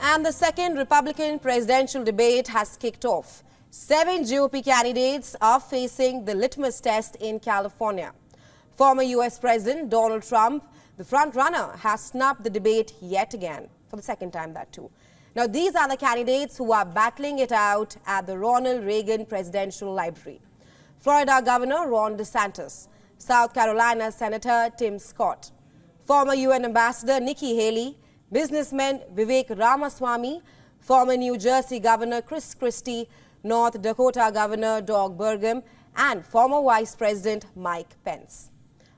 And the second Republican presidential debate has kicked off. 7 GOP candidates are facing the litmus test in California. Former U.S. President Donald Trump, the frontrunner, has snubbed the debate yet again, for the second time that too. Now, these are the candidates who are battling it out at the Ronald Reagan Presidential Library. Florida Governor Ron DeSantis, South Carolina Senator Tim Scott, former UN Ambassador Nikki Haley, businessman Vivek Ramaswamy, former New Jersey Governor Chris Christie, North Dakota Governor Doug Burgum, and former Vice President Mike Pence.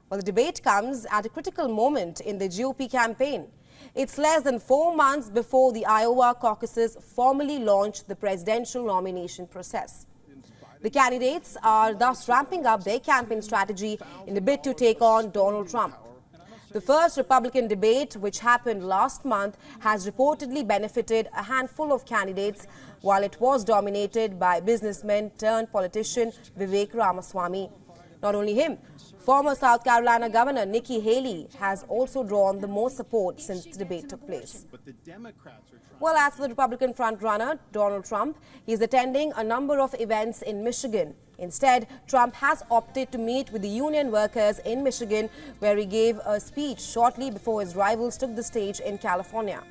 Well, the debate comes at a critical moment in the GOP campaign. It's less than 4 months before the Iowa caucuses formally launch the presidential nomination process. The candidates are thus ramping up their campaign strategy in a bid to take on Donald Trump. The first Republican debate, which happened last month, has reportedly benefited a handful of candidates, while it was dominated by businessman turned politician Vivek Ramaswamy. Not only him, former South Carolina Governor Nikki Haley has also drawn the most support since the debate took place. Well, as for the Republican frontrunner, Donald Trump, he is attending a number of events in Michigan. Instead, Trump has opted to meet with the union workers in Michigan, where he gave a speech shortly before his rivals took the stage in California.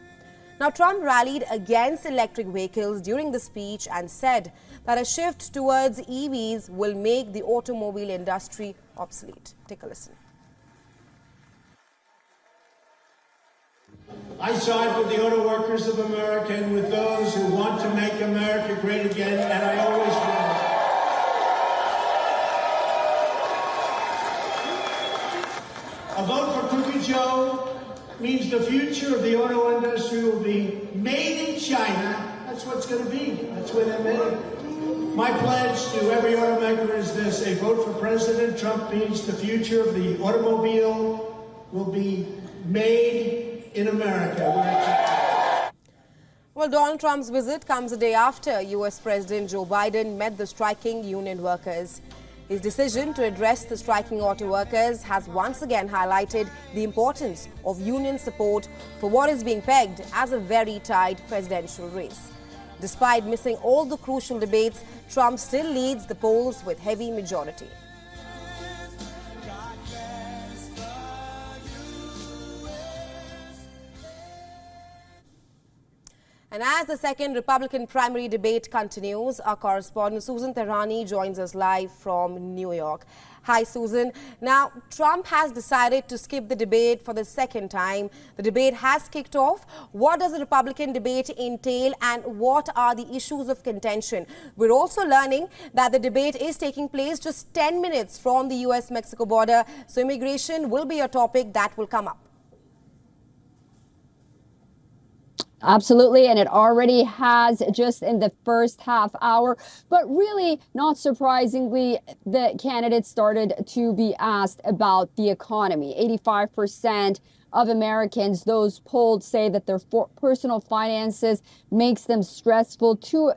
Now, Trump rallied against electric vehicles during the speech and said that a shift towards EVs will make the automobile industry obsolete. Take a listen. I side with the auto workers of America and with those who want to make America great again, and I always will. A vote for Cookie Joe means the future of the auto industry will be made in China. That's what it's going to be. That's where they're made. My pledge to every automaker is this: a vote for President Trump means the future of the automobile will be made in America. Well, Donald Trump's visit comes a day after U.S. President Joe Biden met the striking union workers. His decision to address the striking auto workers has once again highlighted the importance of union support for what is being pegged as a very tight presidential race. Despite missing all the crucial debates, Trump still leads the polls with heavy majority. And as the second Republican primary debate continues, our correspondent Susan Tehrani joins us live from New York. Hi, Susan. Now, Trump has decided to skip the debate for the second time. The debate has kicked off. What does the Republican debate entail, and what are the issues of contention? We're also learning that the debate is taking place just 10 minutes from the U.S.-Mexico border, so immigration will be a topic that will come up. Absolutely, and it already has just in the first half hour. But really, not surprisingly, the candidates started to be asked about the economy. 85% of Americans, those polled, say that their personal finances makes them stressful. 2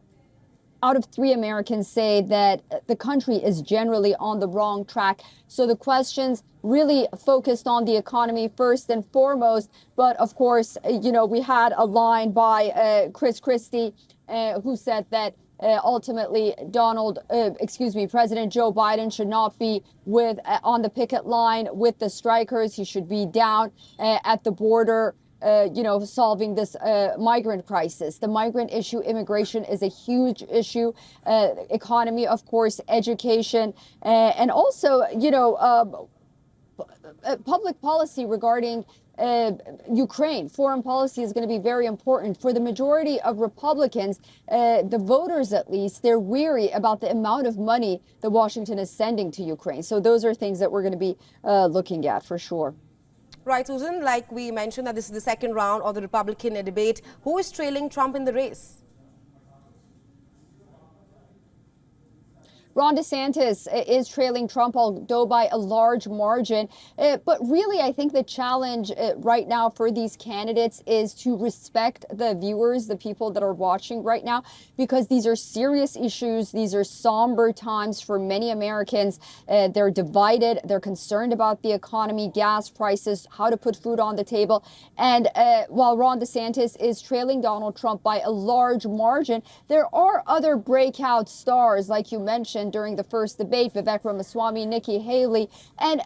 out of 3 Americans say that the country is generally on the wrong track. So the questions really focused on the economy first and foremost. But of course, you know, we had a line by Chris Christie who said that ultimately President Joe Biden should not be on the picket line with the strikers. He should be down at the border, solving this migrant crisis. The migrant issue, immigration, is a huge issue. Economy, of course, education, and also, public policy regarding Ukraine. Foreign policy is going to be very important for the majority of Republicans. The voters, at least, they're weary about the amount of money that Washington is sending to Ukraine. So those are things that we're going to be looking at for sure. Right, Susan, like we mentioned that this is the second round of the Republican debate. Who is trailing Trump in the race? Ron DeSantis is trailing Trump, although by a large margin. But really, I think the challenge right now for these candidates is to respect the viewers, the people that are watching right now, because these are serious issues. These are somber times for many Americans. They're divided. They're concerned about the economy, gas prices, how to put food on the table. And while Ron DeSantis is trailing Donald Trump by a large margin, there are other breakout stars, like you mentioned during the first debate, Vivek Ramaswamy, Nikki Haley. And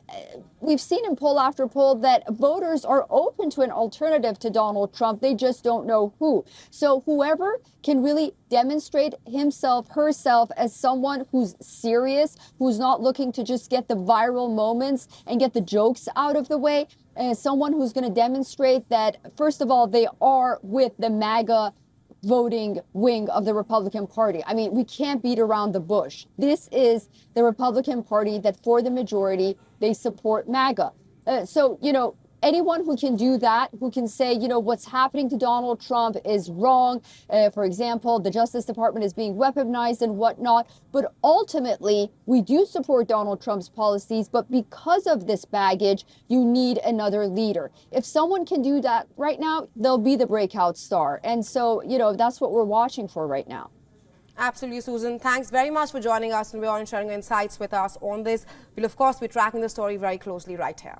we've seen in poll after poll that voters are open to an alternative to Donald Trump. They just don't know who. So whoever can really demonstrate himself, herself as someone who's serious, who's not looking to just get the viral moments and get the jokes out of the way, someone who's going to demonstrate that, first of all, they are with the MAGA voting wing of the Republican Party. I mean, we can't beat around the bush. This is the Republican Party that, for the majority, they support MAGA. So, anyone who can do that, who can say, what's happening to Donald Trump is wrong. For example, the Justice Department is being weaponized and whatnot. But ultimately, we do support Donald Trump's policies. But because of this baggage, you need another leader. If someone can do that right now, they'll be the breakout star. And so, that's what we're watching for right now. Absolutely, Susan. Thanks very much for joining us and sharing your insights with us on this. We'll, of course, be tracking the story very closely right here.